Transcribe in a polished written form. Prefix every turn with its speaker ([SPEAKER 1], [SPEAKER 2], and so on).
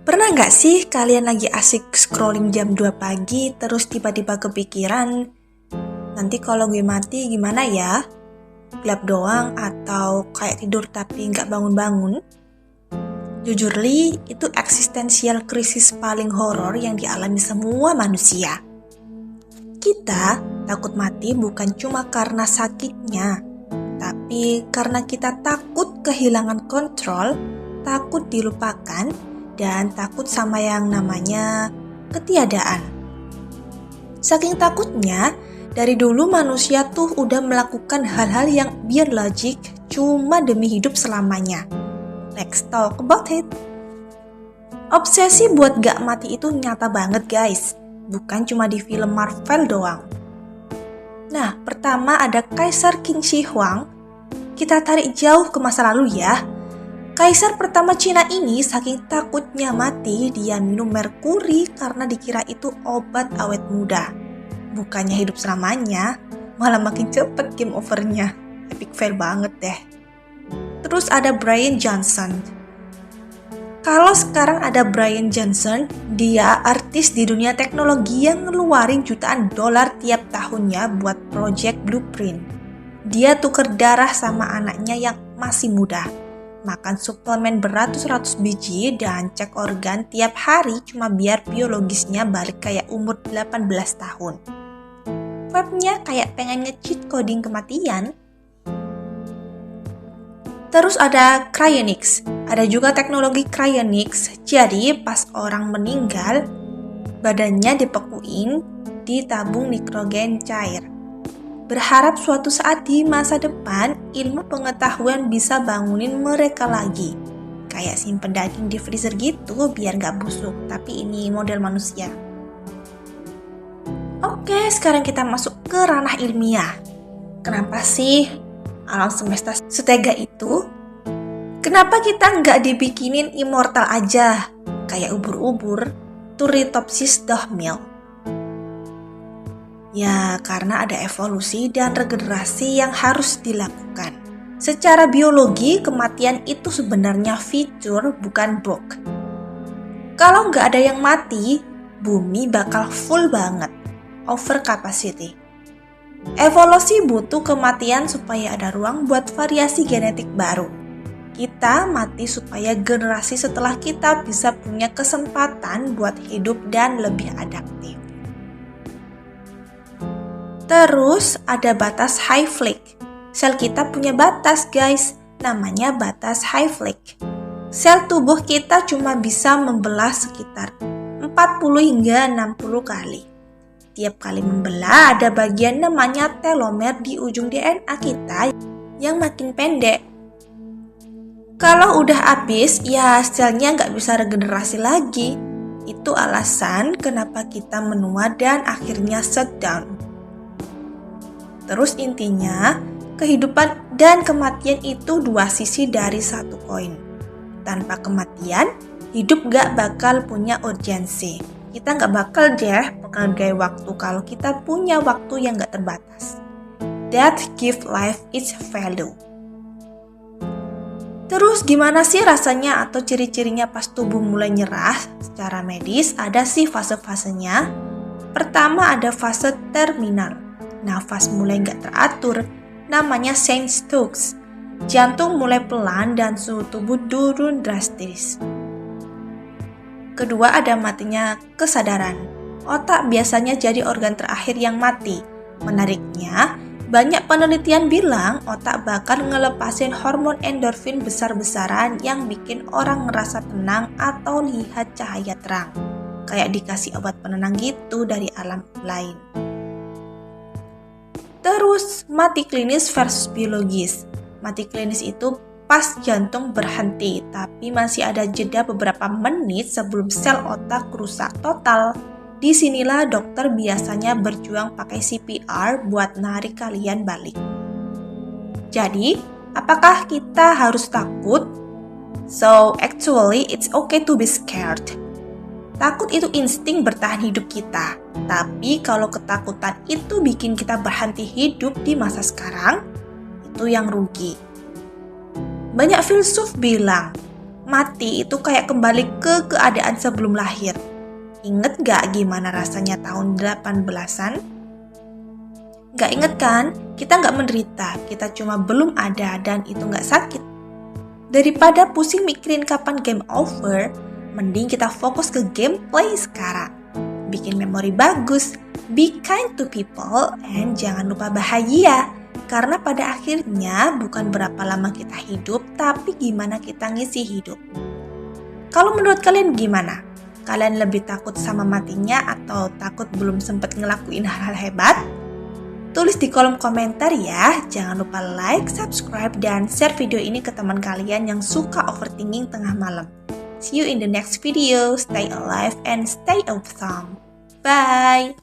[SPEAKER 1] Pernah nggak sih kalian lagi asik scrolling jam 2 pagi terus tiba-tiba kepikiran, nanti kalau gue mati gimana ya? Gelap doang atau kayak tidur tapi nggak bangun-bangun? Jujur Li, itu eksistensial krisis paling horor yang dialami semua manusia. Kita takut mati bukan cuma karena sakitnya, tapi karena kita takut kehilangan kontrol, takut dilupakan, dan takut sama yang namanya ketiadaan. Saking takutnya, dari dulu manusia tuh udah melakukan hal-hal yang beyond logic cuma demi hidup selamanya. Let's talk about it. Obsesi buat gak mati itu nyata banget guys, bukan cuma di film Marvel doang. Nah, pertama ada Kaisar Qin Shi Huang. Kita tarik jauh ke masa lalu ya. Kaisar pertama Cina ini saking takutnya mati, dia minum merkuri karena dikira itu obat awet muda. Bukannya hidup selamanya, malah makin cepet game overnya. Epic fail banget deh. Terus ada Brian Johnson. Kalau sekarang ada Brian Johnson, dia artis di dunia teknologi yang ngeluarin jutaan dolar tiap tahunnya buat Project Blueprint. Dia tuker darah sama anaknya yang masih muda. Makan suplemen beratus-ratus biji dan cek organ tiap hari cuma biar biologisnya balik kayak umur 18 tahun. Webnya kayak pengen nge-cheat coding kematian. Terus ada cryonics. Ada juga teknologi cryonics. Jadi pas orang meninggal, badannya dibekuin di tabung nitrogen cair. Berharap suatu saat di masa depan, ilmu pengetahuan bisa bangunin mereka lagi. Kayak simpen daging di freezer gitu biar gak busuk, tapi ini model manusia. Oke, sekarang kita masuk ke ranah ilmiah. Kenapa sih alam semesta setega itu? Kenapa kita gak dibikinin immortal aja? Kayak ubur-ubur, Turritopsis dohmil. Ya, karena ada evolusi dan regenerasi yang harus dilakukan. Secara biologi, kematian itu sebenarnya fitur, bukan bug. Kalau nggak ada yang mati, bumi bakal full banget, over capacity. Evolusi butuh kematian supaya ada ruang buat variasi genetik baru. Kita mati supaya generasi setelah kita bisa punya kesempatan buat hidup dan lebih adaptif. Terus ada batas Hayflick. Sel kita punya batas guys, namanya batas Hayflick. Sel tubuh kita cuma bisa membelah sekitar 40 hingga 60 kali. Tiap kali membelah ada bagian namanya telomer di ujung DNA kita yang makin pendek. Kalau udah habis, ya selnya nggak bisa regenerasi lagi. Itu alasan kenapa kita menua dan akhirnya shutdown. Terus intinya, kehidupan dan kematian itu dua sisi dari satu koin. Tanpa kematian, hidup gak bakal punya urgensi. Kita gak bakal deh menghargai waktu kalau kita punya waktu yang gak terbatas. That give life its value. Terus gimana sih rasanya atau ciri-cirinya pas tubuh mulai nyerah? Secara medis ada sih fase-fasenya. Pertama ada fase terminal. Nafas mulai nggak teratur, namanya Saint-Stokes. Jantung mulai pelan dan suhu tubuh turun drastis. Kedua ada matinya kesadaran. Otak biasanya jadi organ terakhir yang mati. Menariknya, banyak penelitian bilang otak bakal ngelepasin hormon endorfin besar-besaran yang bikin orang ngerasa tenang atau lihat cahaya terang. Kayak dikasih obat penenang gitu dari alam lain. Terus, mati klinis versus biologis. Mati klinis itu pas jantung berhenti, tapi masih ada jeda beberapa menit sebelum sel otak rusak total. Disinilah dokter biasanya berjuang pakai CPR buat narik kalian balik. Jadi, apakah kita harus takut? So, actually, it's okay to be scared. Takut itu insting bertahan hidup kita. Tapi kalau ketakutan itu bikin kita berhenti hidup di masa sekarang, itu yang rugi. Banyak filsuf bilang, Mati itu kayak kembali ke keadaan sebelum lahir. Ingat gak gimana rasanya tahun 18-an? Gak inget kan? Kita gak menderita, kita cuma belum ada dan itu gak sakit. Daripada pusing mikirin kapan game over, mending kita fokus ke gameplay sekarang. Bikin memori bagus, be kind to people, and jangan lupa bahagia. Karena pada akhirnya bukan berapa lama kita hidup, tapi gimana kita ngisi hidup. Kalau menurut kalian gimana? Kalian lebih takut sama matinya atau takut belum sempat ngelakuin hal-hal hebat? Tulis di kolom komentar ya. Jangan lupa like, subscribe, dan share video ini ke teman kalian yang suka overthinking tengah malam. See you in the next video. Stay alive and stay awesome. Bye!